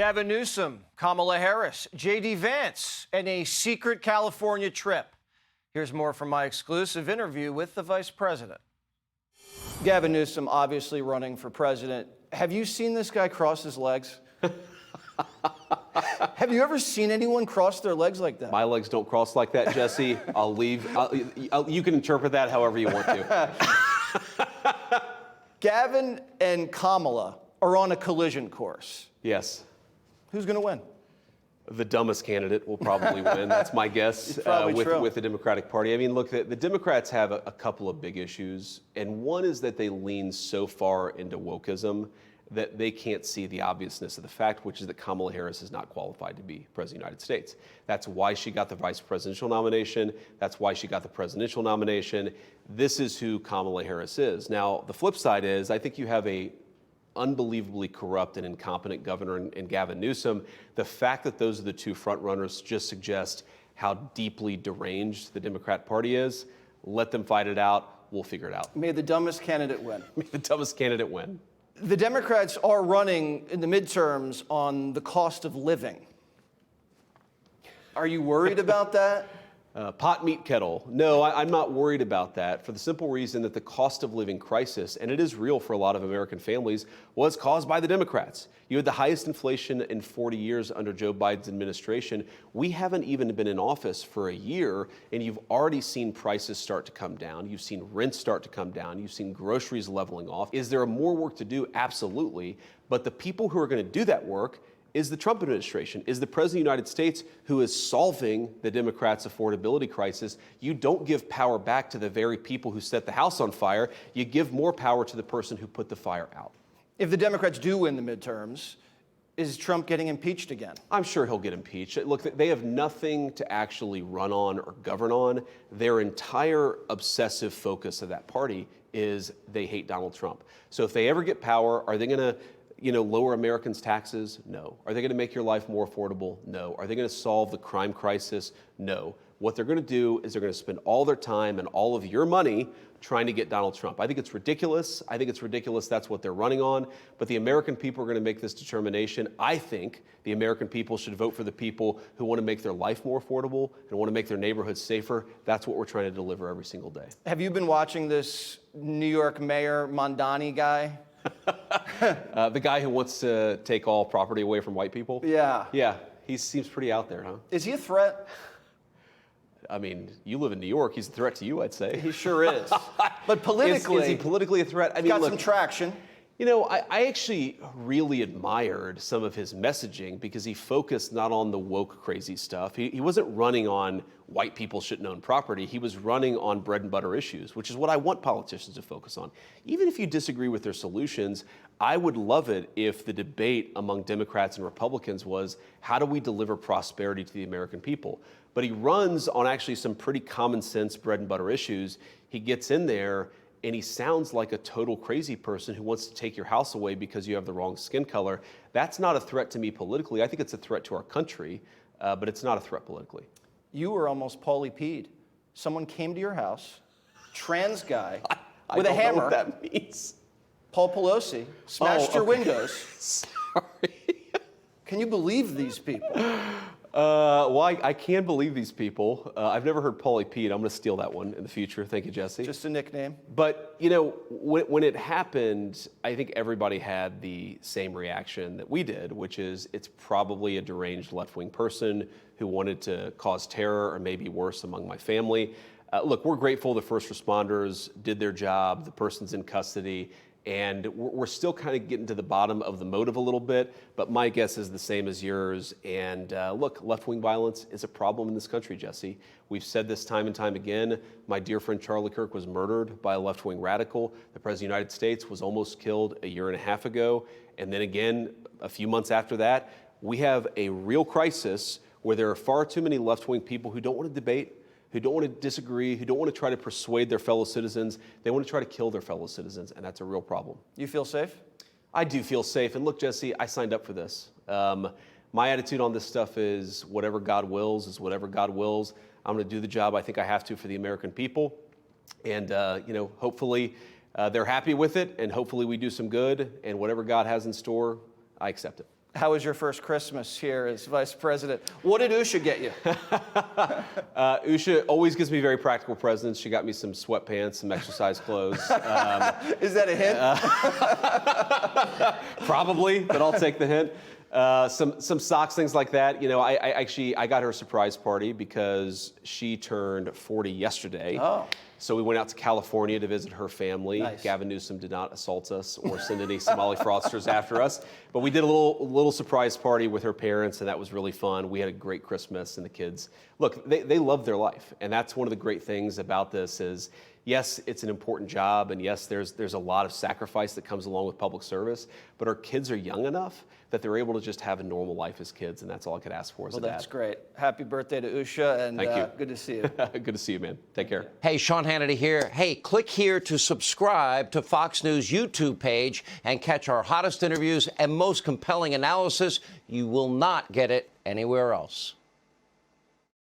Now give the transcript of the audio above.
Gavin Newsom, Kamala Harris, J.D. Vance, and a secret California trip. Here's more from my exclusive interview with the vice president. Gavin Newsom, obviously running for president. Have you seen this guy cross his legs? Have you ever seen anyone cross their legs like that? My legs don't cross like that, Jesse. I'll leave. You can interpret that however you want to. Gavin and Kamala are on a collision course. Yes. Who's going to win? The dumbest candidate will probably win. That's my guess with the Democratic Party. I mean, look, the Democrats have a couple of big issues, and one is that they lean so far into wokeism that they can't see the obviousness of the fact, which is that Kamala Harris is not qualified to be president of the United States. That's why she got the vice presidential nomination. That's why she got the presidential nomination. This is who Kamala Harris is. Now, the flip side is I think you have a unbelievably corrupt and incompetent governor in Gavin Newsom. The fact that those are the two front runners just suggests how deeply deranged the Democrat Party is. Let them fight it out. We'll figure it out. May the dumbest candidate win. May the dumbest candidate win. The Democrats are running in the midterms on the cost of living. Are you worried about that? Pot, meat, kettle. No, I'm not worried about that for the simple reason that the cost of living crisis, and it is real for a lot of American families, was caused by the Democrats. You had the highest inflation in 40 years under Joe Biden's administration. We haven't even been in office for a year, and you've already seen prices start to come down. You've seen rents start to come down. You've seen groceries leveling off. Is there more work to do? Absolutely. But the people who are going to do that work is the Trump administration, is the President of the United States who is solving the Democrats' affordability crisis. You don't give power back to the very people who set the house on fire. You give more power to the person who put the fire out. If the Democrats do win the midterms, is Trump getting impeached again? I'm sure he'll get impeached. Look, they have nothing to actually run on or govern on. Their entire obsessive focus of that party is they hate Donald Trump. So if they ever get power, are they going to lower Americans' taxes? No. Are they going to make your life more affordable? No. Are they going to solve the crime crisis? No. What they're going to do is they're going to spend all their time and all of your money trying to get Donald Trump. I think it's ridiculous. I think it's ridiculous that's what they're running on. But the American people are going to make this determination. I think the American people should vote for the people who want to make their life more affordable and want to make their neighborhoods safer. That's what we're trying to deliver every single day. Have you been watching this New York Mayor Mondani guy? The guy who wants to take all property away from white people? Yeah. Yeah, he seems pretty out there, huh? Is he a threat? I mean, you live in New York. He's a threat to you, I'd say. He sure is. But politically... Is he politically a threat? I mean, got look, some traction. You know, I actually really admired some of his messaging because he focused not on the woke crazy stuff. He wasn't running on white people shouldn't own property. He was running on bread and butter issues, which is what I want politicians to focus on. Even if you disagree with their solutions, I would love it if the debate among Democrats and Republicans was, how do we deliver prosperity to the American people? But he runs on actually some pretty common sense bread and butter issues. He gets in there and he sounds like a total crazy person who wants to take your house away because you have the wrong skin color. That's not a threat to me politically. I think it's a threat to our country, but it's not a threat politically. You were almost Paulie Pede. Someone came to your house, trans guy, I with a don't know hammer. what that means. Paul Pelosi smashed your windows. Sorry. Can you believe these people? Well, I can believe these people. I've never heard Paulie Pede. I'm going to steal that one in the future. Thank you, Jesse. Just a nickname. But, you know, when it happened, I think everybody had the same reaction that we did, which is it's probably a deranged left-wing person who wanted to cause terror or maybe worse among my family. Look, we're grateful the first responders did their job. The person's in custody. And we're still kind of getting to the bottom of the motive a little bit, but my guess is the same as yours. And look, left-wing violence is a problem in this country, Jesse. We've said this time and time again. My dear friend Charlie Kirk was murdered by a left-wing radical. The President of the United States was almost killed a year and a half ago. And then again, a few months after that, we have a real crisis where there are far too many left-wing people who don't want to debate, who don't want to disagree, who don't want to try to persuade their fellow citizens. They want to try to kill their fellow citizens, and that's a real problem. You feel safe? I do feel safe. And look, Jesse, I signed up for this. My attitude on this stuff is whatever God wills is whatever God wills. I'm going to do the job I think I have to for the American people. And, hopefully they're happy with it, and hopefully we do some good, and whatever God has in store, I accept it. How was your first Christmas here as vice president? What did Usha get you? Usha always gives me very practical presents. She got me some sweatpants, some exercise clothes. Is that a hint? Probably, but I'll take the hint. Some socks, things like that. You know, I got her a surprise party because she turned 40 yesterday. Oh. So we went out to California to visit her family. Nice. Gavin Newsom did not assault us or send any Somali fraudsters after us. But we did a little surprise party with her parents, and that was really fun. We had a great Christmas, and the kids, look, they love their life. And that's one of the great things about this is, yes, it's an important job, and yes, there's a lot of sacrifice that comes along with public service, but our kids are young enough that they're able to just have a normal life as kids, and that's all I could ask for as a dad. That's great. Happy birthday to Usha, and Thank you. Good to see you. Good to see you, man. Take care. Hey, Sean Hannity here. Hey, click here to subscribe to Fox News YouTube page and catch our hottest interviews and most compelling analysis. You will not get it anywhere else.